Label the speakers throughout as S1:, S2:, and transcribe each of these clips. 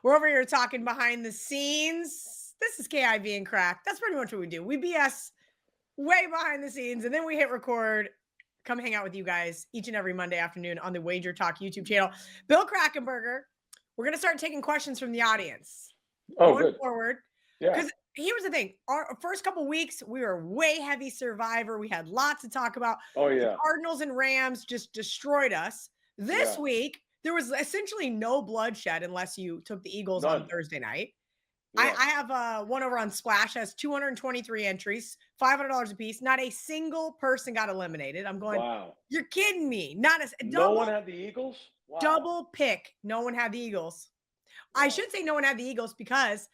S1: We're over here talking behind the scenes. This is KIV and KRACK. That's pretty much what we do. We BS way behind the scenes, and then we hit record. Come hang out with you guys each and every Monday afternoon on the Wager Talk YouTube channel. Bill Krackomberger. We're going to start taking questions from the audience going forward.
S2: Yeah.
S1: Because here's the thing. Our first couple weeks, we were way heavy Survivor. We had lots to talk about.
S2: Oh, yeah.
S1: The Cardinals and Rams just destroyed us. This week, there was essentially no bloodshed unless you took the Eagles on Thursday night. Yeah. I have one over on Splash, has 223 entries, $500 a piece. Not a single person got eliminated. I'm going, wow. You're kidding me.
S2: No one had the Eagles?
S1: Wow. Double pick. No one had the Eagles. Wow. I should say no one had the Eagles because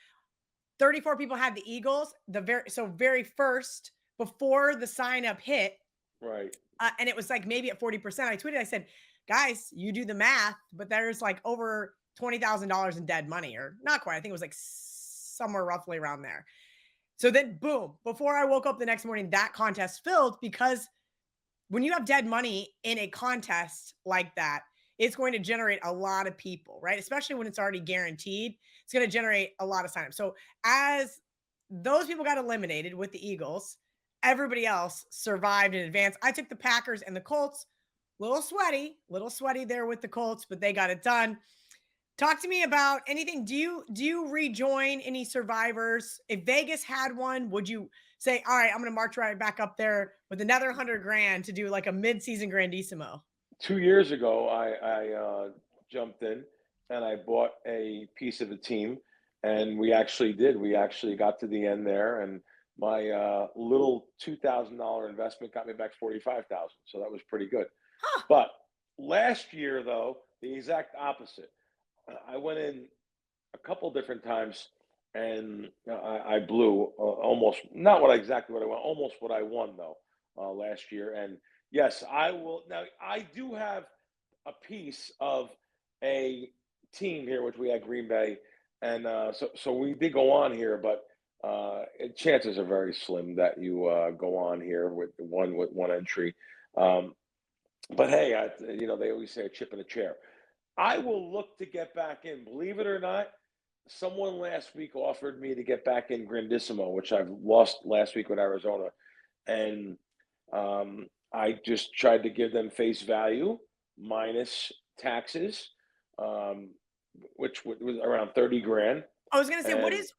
S1: 34 people had the Eagles. Very first, before the sign up hit.
S2: Right.
S1: And it was like maybe at 40%. I tweeted, I said, guys, you do the math, but there's like over $20,000 in dead money, or not quite. I think it was like somewhere roughly around there. So then boom, before I woke up the next morning, that contest filled, because when you have dead money in a contest like that, it's going to generate a lot of people, right? Especially when it's already guaranteed, it's going to generate a lot of signups. So as those people got eliminated with the Eagles, everybody else survived in advance. I took the Packers and the Colts. Little sweaty there with the Colts, but they got it done. Talk to me about anything. Do you rejoin any Survivors? If Vegas had one, would you say, all right, I'm going to march right back up there with another $100,000 to do like a mid-season grandissimo?
S2: 2 years ago, I jumped in and I bought a piece of the team, and we actually did. We actually got to the end there, and my little $2,000 investment got me back $45,000. So that was pretty good. Huh. But last year, though, the exact opposite. I went in a couple different times, and I blew almost, not what exactly what I won, almost what I won, though, last year. And yes, I will. Now, I do have a piece of a team here, which we had Green Bay. And so we did go on here, but chances are very slim that you go on here with one entry. But hey, they always say a chip in a chair. I will look to get back in. Believe it or not, someone last week offered me to get back in Grandissimo, which I've lost last week with Arizona. And I just tried to give them face value minus taxes, which was around $30,000.
S1: I was going to say, what is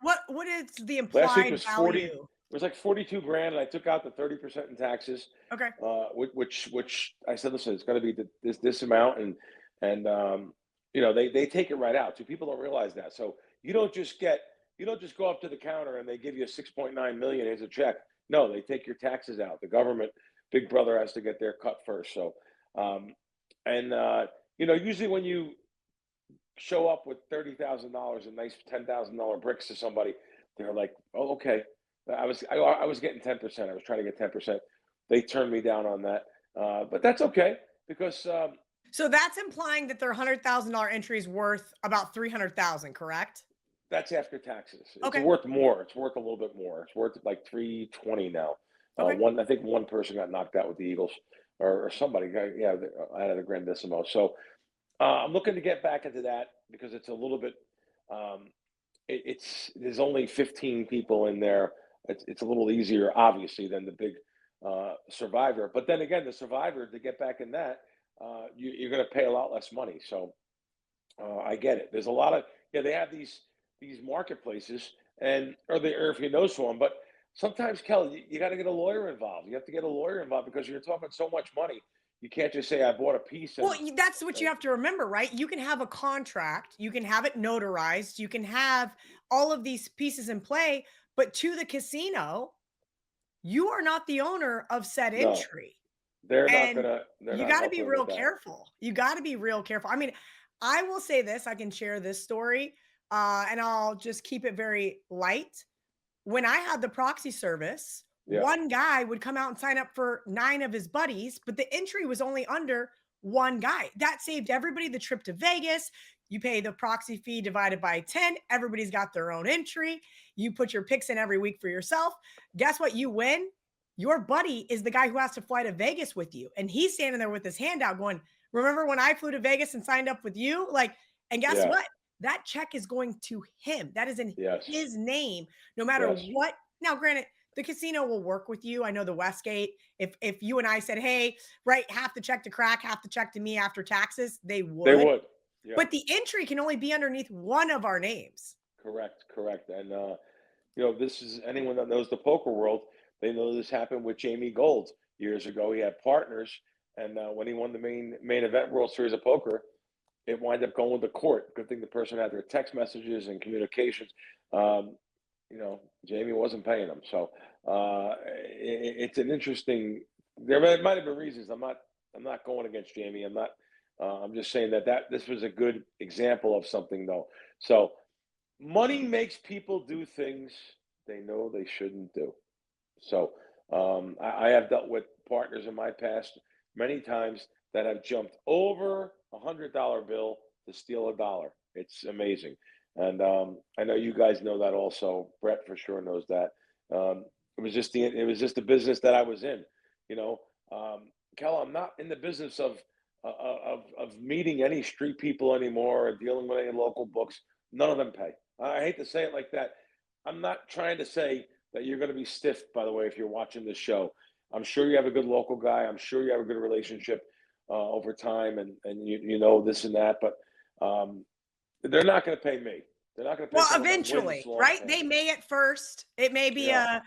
S1: the implied
S2: last week was
S1: value?
S2: 40. It was like $42,000, and I took out the 30% in taxes.
S1: Okay.
S2: Which I said, listen, it's going to be this amount, and they take it right out. So people don't realize that. So you don't just go up to the counter and they give you $6.9 million as a check. No, they take your taxes out. The government, Big Brother, has to get their cut first. So, usually when you show up with $30,000 and nice $10,000 bricks to somebody, they're like, oh, okay. I was getting 10%. I was trying to get 10%. They turned me down on that, but that's okay because.
S1: So that's implying that their $100,000 entry is worth about $300,000, correct?
S2: That's after taxes.
S1: Okay.
S2: It's worth more. It's worth a little bit more. It's worth like $320 now. Okay. I think one person got knocked out with the Eagles, or somebody got out of the Grandissimo. So I'm looking to get back into that because it's a little bit. There's only 15 people in there. It's a little easier, obviously, than the big Survivor. But then again, the Survivor, to get back in that, you're going to pay a lot less money. So I get it. There's a lot of they have these marketplaces, or if you know someone, but sometimes, Kelly, you got to get a lawyer involved. You have to get a lawyer involved because you're talking so much money. You can't just say I bought a piece.
S1: Well, that's what you have to remember, right? You can have a contract, you can have it notarized, you can have all of these pieces in play, but to the casino, you are not the owner of said entry.
S2: They're not gonna.
S1: You got to be real careful. You got to be real careful. I mean, I will say this. I can share this story, and I'll just keep it very light. When I had the proxy service, one guy would come out and sign up for 9 of his buddies, but the entry was only under one guy. That saved everybody the trip to Vegas. You pay the proxy fee divided by 10. Everybody's got their own entry. You put your picks in every week for yourself. Guess what? You win. Your buddy is the guy who has to fly to Vegas with you. And he's standing there with his hand out going, remember when I flew to Vegas and signed up with you? And guess what? that check is going to him. That is in
S2: Yes.
S1: his name, no matter
S2: Yes.
S1: what. Now, granted, the casino will work with you. I know the Westgate, if you and I said, hey, write half the check to KRACK, half the check to me after taxes, they would.
S2: They would. Yeah.
S1: But the entry can only be underneath one of our names.
S2: Correct. And this is anyone that knows the poker world. They know this happened with Jamie Gold years ago. He had partners, and when he won the main event World Series of Poker, it wound up going to court. Good thing the person had their text messages and communications. Jamie wasn't paying them, so it's an interesting. There might have been reasons. I'm not going against Jamie. I'm just saying that this was a good example of something, though. So money makes people do things they know they shouldn't do. So I have dealt with partners in my past many times that have jumped over $100 bill to steal $1. It's amazing. And I know you guys know that also. Brett for sure knows that. It was just the business that I was in. Kel, I'm not in the business of meeting any street people anymore or dealing with any local books. None of them pay. I hate to say it like that. I'm not trying to say that you're going to be stiffed, by the way, if you're watching this show. I'm sure you have a good local guy. I'm sure you have a good relationship over time, and you know this and that, but they're not going to pay me. They're not going to pay.
S1: Well, eventually, right?
S2: Term.
S1: They may at first. It may be an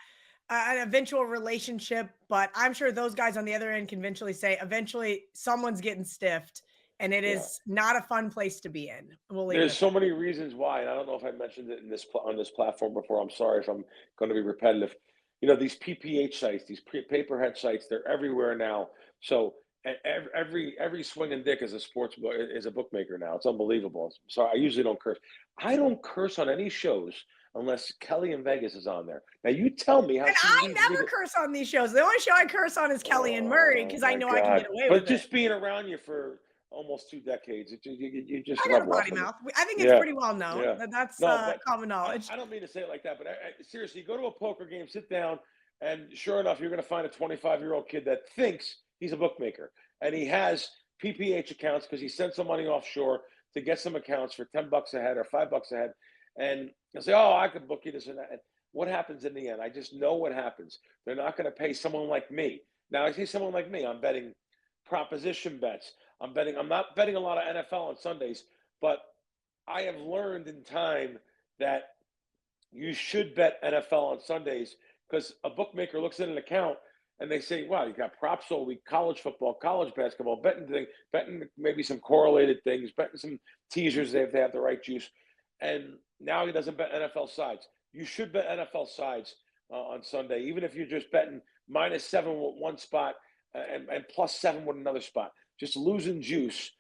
S1: eventual relationship, but I'm sure those guys on the other end can eventually eventually someone's getting stiffed, and it is not a fun place to be in.
S2: There's so many reasons why, and I don't know if I mentioned it on this platform before. I'm sorry if I'm going to be repetitive. These PPH sites, these paperhead sites, they're everywhere now. So every swinging dick is a bookmaker now. It's unbelievable. So I usually don't curse. I don't curse on any shows unless KellyInVegas is on there. Now you tell me how.
S1: And I never curse on these shows. The only show I curse on is Kelly and Murray because I know I can get away with it.
S2: But just being around you for almost 2 decades, you just
S1: I got a potty mouth. I think it's pretty well known.
S2: Yeah.
S1: That's common knowledge.
S2: I don't mean to say it like that, but seriously, go to a poker game, sit down, and sure enough, you're going to find a 25-year-old kid that thinks he's a bookmaker, and he has PPH accounts because he sent some money offshore to get some accounts for $10 a head or $5 a head, and they'll say, "Oh, I could book you this and that." And what happens in the end? I just know what happens. They're not going to pay someone like me. Now, I say someone like me. I'm betting proposition bets. I'm not betting a lot of NFL on Sundays, but I have learned in time that you should bet NFL on Sundays because a bookmaker looks at an account and they say, wow, you got props all week, college football, college basketball, betting maybe some correlated things, betting some teasers if they have the right juice. And now he doesn't bet NFL sides. You should bet NFL sides on Sunday, even if you're just betting -7 with one spot and +7 with another spot. Just losing juice,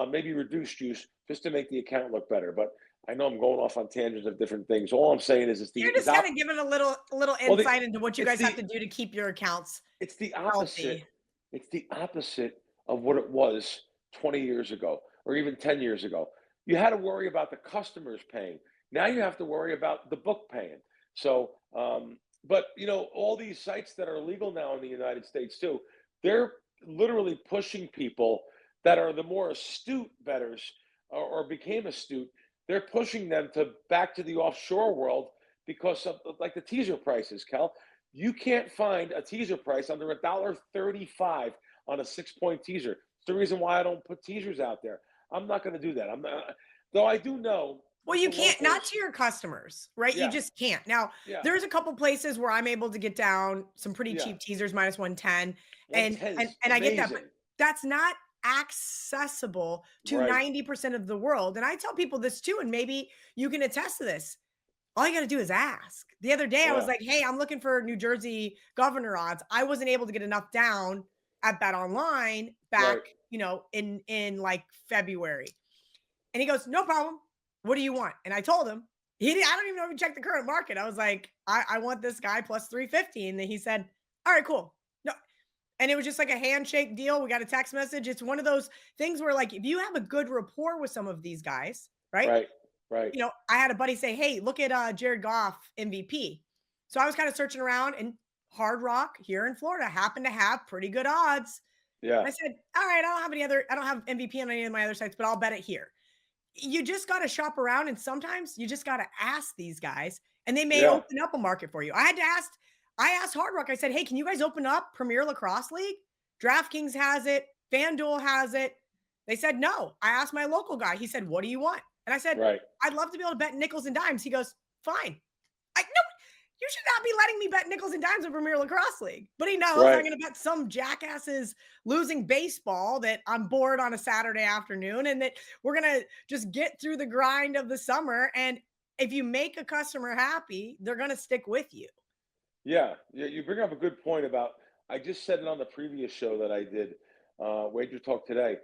S2: maybe reduce juice, just to make the account look better. But I know I'm going off on tangents of different things. All I'm saying is
S1: you're just kind of giving a little insight into what you guys have to do to keep your accounts.
S2: It's the opposite.
S1: Healthy.
S2: It's the opposite of what it was 20 years ago or even 10 years ago. You had to worry about the customers paying. Now you have to worry about the book paying. So, but all these sites that are legal now in the United States too, they're literally pushing people that are the more astute bettors or became astute. They're pushing them back to the offshore world because of like the teaser prices, Kel. You can't find a teaser price under $1.35 on a 6-point teaser. It's the reason why I don't put teasers out there. I'm not going to do that. I'm not, though I do know.
S1: Well, you can't, not to your customers, right?
S2: Yeah.
S1: You just can't. Now, there's a couple places where I'm able to get down some pretty cheap teasers, -110. And I get that, but that's not accessible to 90% of the world. And I tell people this too, and maybe you can attest to this. All you got to do is ask. The other day, I was like, hey, I'm looking for New Jersey governor odds. I wasn't able to get enough down at Bet Online back, in like February. And he goes, no problem. What do you want? And I told him, I don't even know if he checked the current market. I was like, I want this guy plus 350. And then he said, all right, cool. No. And it was just like a handshake deal. We got a text message. It's one of those things where like, if you have a good rapport with some of these guys, right?
S2: Right.
S1: I had a buddy say, hey, look at Jared Goff MVP. So I was kind of searching around, and Hard Rock here in Florida happened to have pretty good odds.
S2: Yeah.
S1: And I said, all right, I don't have MVP on any of my other sites, but I'll bet it here. you just got to shop around, and sometimes you just got to ask these guys, and they may
S2: Yeah.
S1: open up a market for you. I asked Hard Rock. I said, "Hey, can you guys open up Premier Lacrosse League? DraftKings has it, FanDuel has it." They said no. I asked my local guy. He said, "What do you want?" And I said,
S2: Right.
S1: "I'd love to be able to bet nickels and dimes." He goes, "Fine." No, you should not be letting me bet nickels and dimes in Premier Lacrosse League. But he knows I'm
S2: Right.
S1: going to bet some jackasses losing baseball that I'm bored on a Saturday afternoon, and that we're going to just get through the grind of the summer. And if you make a customer happy, they're going to stick with you.
S2: Yeah. Yeah. You bring up a good point about, I just said it on the previous show that I did, Wager Talk Today.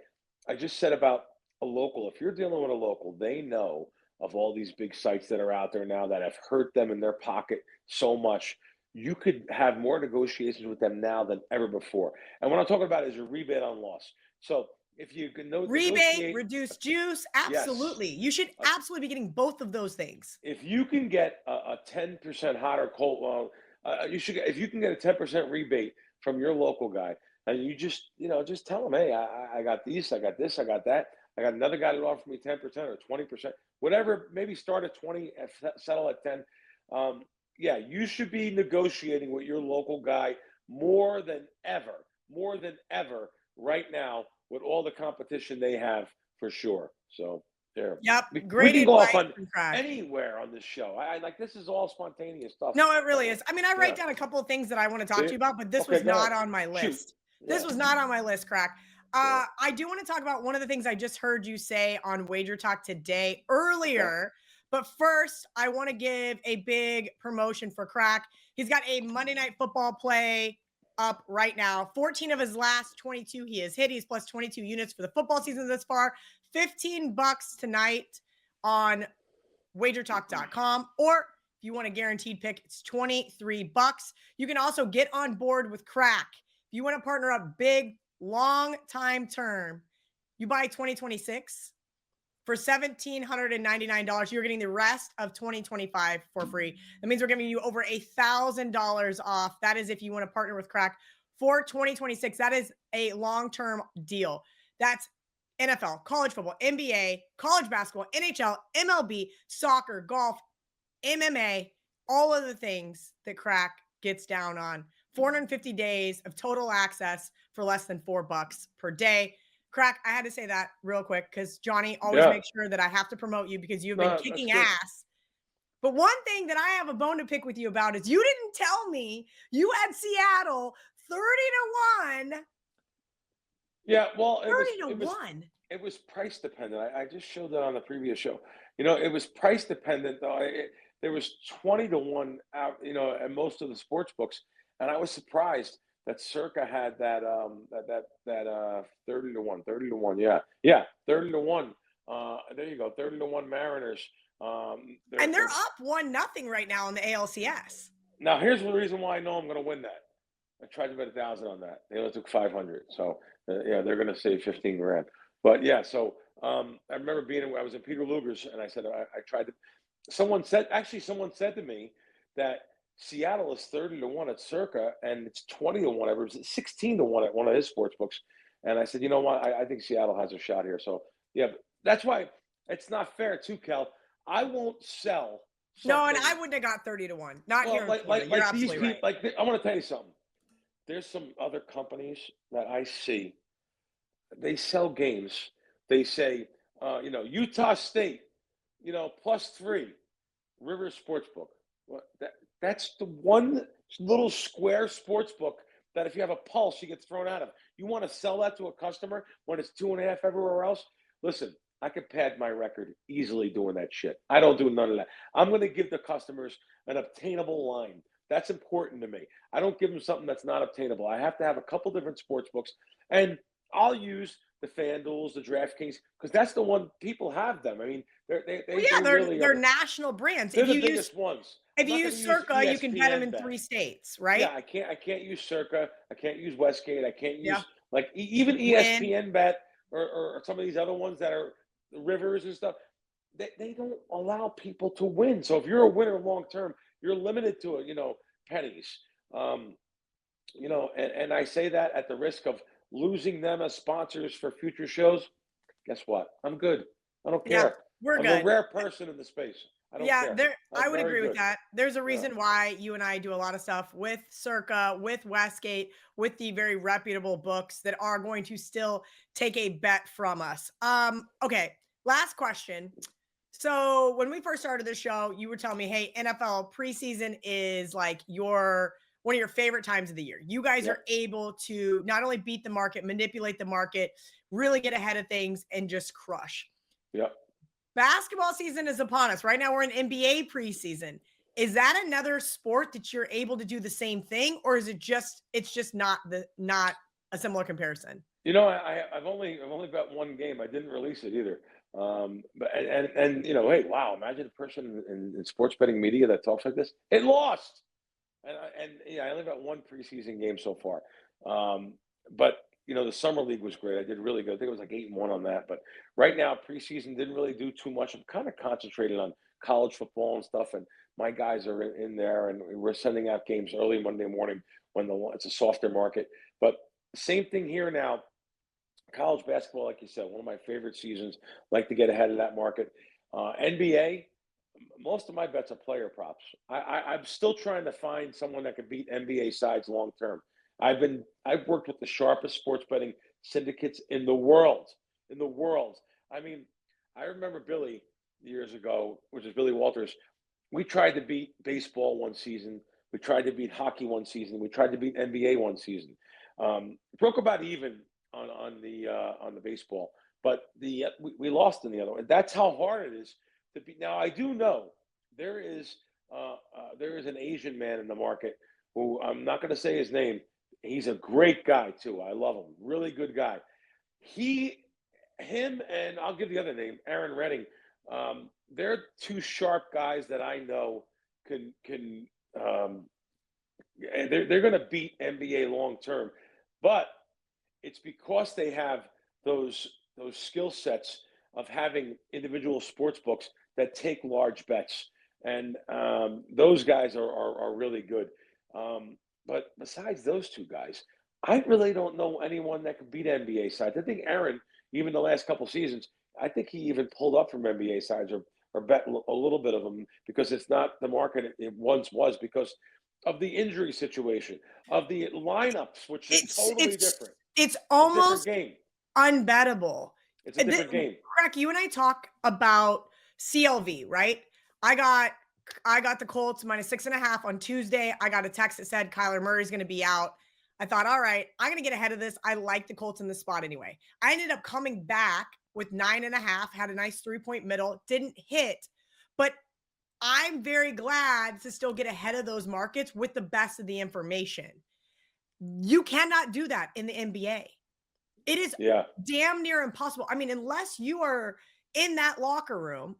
S2: I just said about a local. If you're dealing with a local, they know of all these big sites that are out there now that have hurt them in their pocket so much. You could have more negotiations with them now than ever before. And what I'm talking about is a rebate on loss. So if you can
S1: Rebate,
S2: negotiate,
S1: reduced juice.
S2: yes,
S1: Absolutely. You should
S2: uh,
S1: absolutely be getting both of those things.
S2: if you can get a 10% hot or cold, you should. If you can get a 10% rebate from your local guy, and you just tell him, hey, I got these, I got this, I got that. I got another guy that offered me 10% or 20%, whatever. Maybe start at 20, settle at 10. Yeah, you should be negotiating with your local guy more than ever right now with all the competition they have for sure. So there,
S1: Yep.
S2: we
S1: Great
S2: can go off
S1: advice
S2: on
S1: from Crack.
S2: anywhere on this show. I like, this is all spontaneous stuff.
S1: No, it really is. I mean, I
S2: Yeah.
S1: write down a couple of things that I want to talk to
S2: See?
S1: you about, but this
S2: Okay,
S1: was
S2: go ahead.
S1: not on my
S2: Shoot.
S1: list. This
S2: Yeah.
S1: was not on my list, Crack.
S2: Yeah.
S1: I do want to talk about one of the things I just heard you say on Wager Talk today
S2: Okay.
S1: earlier. But first, I want to give a big promotion for Crack. He's got a Monday Night Football play up right now. 14 of his last 22 he has hit. He's plus 22 units for the football season this far. $15 tonight on wagertalk.com, or if you want a guaranteed pick, it's $23. You can also get on board with Crack. If you want to partner up big, long time term, you buy 2026 for $1,799. You're getting the rest of 2025 for free. That means we're giving you over $1,000 off. That is if you want to partner with Crack for 2026. That is a long-term deal. That's NFL, college football, NBA, college basketball, NHL, MLB, soccer, golf, MMA, all of the things that Crack gets down on. 450 days of total access for less than $4 per day. Crack, I had to say that real quick because Johnny always
S2: Yeah.
S1: makes sure that I have to promote you because you've
S2: No,
S1: been
S2: that's
S1: kicking
S2: good.
S1: ass. But one thing that I have a bone to pick with you about is you didn't tell me you had Seattle 30-1.
S2: Yeah, well,
S1: 30-1.
S2: it was price dependent. I just showed that on the previous show. It was price dependent though. There was 20-1 out, at most of the sports books, and I was surprised that Circa had that 30-1, 30-1. Yeah, 30-1. There you go, 30-1 Mariners.
S1: And they're up 1-0 right now in the ALCS.
S2: Now here's the reason why I know I'm going to win that. I tried to bet 1,000 on that. They only took 500. So yeah, they're going to save 15 grand. But yeah, so I remember I was in Peter Luger's, and I said I tried to. Someone said to me that Seattle is 30-1 at Circa, and it's 20-1. It was 16-1 at one of his sports books. And I said, you know what? I think Seattle has a shot here. So yeah, that's why it's not fair too, Kel. I won't sell.
S1: No, and I wouldn't have got 30-1. Not here in Florida. You're absolutely
S2: these people.
S1: right.
S2: I want to tell you something. There's some other companies that I see. They sell games. They say, Utah State, +3, River Sportsbook. Well, that's the one little square sports book that if you have a pulse, you get thrown out of. You want to sell that to a customer when it's 2.5 everywhere else? Listen, I could pad my record easily doing that shit. I don't do none of that. I'm going to give the customers an obtainable line. That's important to me. I don't give them something that's not obtainable. I have to have a couple different sports books, and I'll use the FanDuels, the DraftKings, because that's the one people have them. I mean,
S1: they're national brands.
S2: They're the biggest ones.
S1: If you use Circa, you can bet them in 3 states, right?
S2: Yeah, I can't use Circa. I can't use Westgate. I can't use even
S1: Win.
S2: ESPN Bet or some of these other ones that are Rivers and stuff. They don't allow people to win. So if you're a winner long term, you're limited to pennies. And I say that at the risk of losing them as sponsors for future shows. Guess what? I'm good. I don't
S1: Yeah,
S2: care.
S1: we're
S2: I'm a
S1: good.
S2: rare person in the space. I don't
S1: Yeah,
S2: care.
S1: there I
S2: I'm
S1: would
S2: very
S1: agree with
S2: good.
S1: that. There's a
S2: Yeah.
S1: reason why you and I do a lot of stuff with Circa, with Westgate, with the very reputable books that are going to still take a bet from us. Okay, last question. So when we first started the show, you were telling me, hey, NFL preseason is like your one of your favorite times of the year. You guys
S2: Yeah.
S1: are able to not only beat the market, manipulate the market, really get ahead of things, and just crush.
S2: Yeah.
S1: Basketball season is upon us. Right now, we're in NBA preseason. Is that another sport that you're able to do the same thing, or is it's just not a similar comparison?
S2: I've only bet one game. I didn't release it either. But hey, wow! Imagine a person in sports betting media that talks like this. It lost, and yeah, I only bet one preseason game so far. But the summer league was great. I did really good. I think it was like 8-1 on that. But right now, preseason didn't really do too much. I'm kind of concentrated on college football and stuff, and my guys are in there, and we're sending out games early Monday morning when it's a softer market. But same thing here now. College basketball, like you said, one of my favorite seasons. Like to get ahead of that market. NBA, most of my bets are player props. I'm still trying to find someone that could beat NBA sides long term. I've worked with the sharpest sports betting syndicates in the world. In the world. I mean, I remember Billy years ago, which is Billy Walters. We tried to beat baseball one season. We tried to beat hockey one season. We tried to beat NBA one season. Broke about even on the baseball, but we lost in the other one. That's how hard it is to be. Now I do know there is there is an Asian man in the market who I'm not going to say his name. He's a great guy too. I love him. Really good guy. He, him, and I'll give the other name, Aaron Redding. They're two sharp guys that I know can they're going to beat NBA long term, but it's because they have those skill sets of having individual sports books that take large bets, and those guys are really good. But besides those two guys, I really don't know anyone that could beat NBA sides. I think Aaron, even the last couple seasons, I think he even pulled up from NBA sides or bet a little bit of them because it's not the market it once was because of the injury situation, of the lineups, which is
S1: It's
S2: totally
S1: it's
S2: different.
S1: it's
S2: It's a different
S1: almost
S2: game.
S1: unbettable.
S2: It's a different game.
S1: Crack, you and I talk about CLV, right? I got I got the Colts -6.5 on Tuesday. I got a text that said Kyler Murray's going to be out. I thought, all right, I'm going to get ahead of this. I like the Colts in the spot anyway. I ended up coming back with 9.5, had a nice 3-point middle, didn't hit, but I'm very glad to still get ahead of those markets with the best of the information. You cannot do that in the NBA. It is
S2: Yeah.
S1: damn near impossible. I mean, unless you are in that locker room,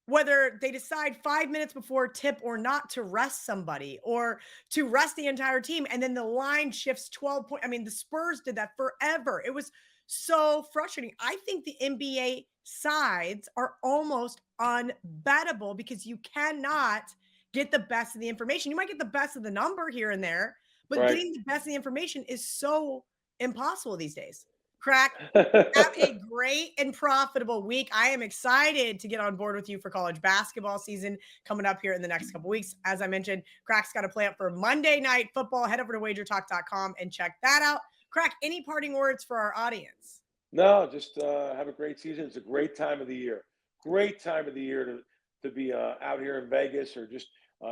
S1: whether they decide 5 minutes before tip or not to rest somebody or to rest the entire team, and then the line shifts 12 points. I mean, the Spurs did that forever. It was so frustrating. I think the NBA sides are almost unbettable because you cannot get the best of the information. You might get the best of the number here and there, but
S2: Right.
S1: getting the best of the information is so impossible these days. Crack, have a great and profitable week. I am excited to get on board with you for college basketball season coming up here in the next couple weeks. As I mentioned, Crack's got a plan for Monday Night Football. Head over to wagertalk.com and check that out. Crack, any parting words for our audience?
S2: No, just have a great season. It's a great time of the year. Great time of the year to be out here in Vegas or just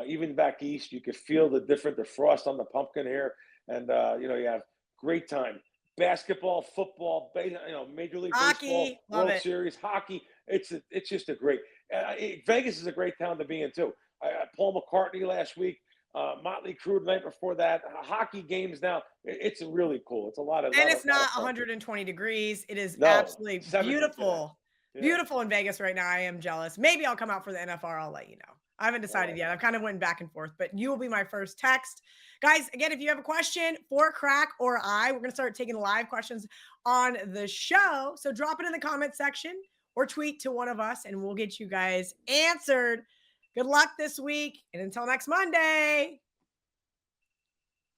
S2: even back east. You could feel the frost on the pumpkin here, and you have great time. Basketball, football, Major League Baseball,
S1: Hockey, love
S2: World
S1: it.
S2: Series, hockey. It's just a great. Vegas is a great town to be in too. Paul McCartney last week. Motley Crue the night before that. Hockey games now. It's really cool. It's a lot of
S1: And
S2: lot
S1: it's
S2: of, lot
S1: not
S2: of fun.
S1: 120 degrees. It is
S2: No,
S1: absolutely
S2: 70 today.
S1: beautiful.
S2: Yeah.
S1: Beautiful in Vegas right now. I am jealous. Maybe I'll come out for the NFR. I'll let you know. I haven't decided yet. I've kind of went back and forth, but you will be my first text. Guys, again, if you have a question for Crack or I, we're going to start taking live questions on the show. So drop it in the comment section or tweet to one of us and we'll get you guys answered. Good luck this week. And until next Monday.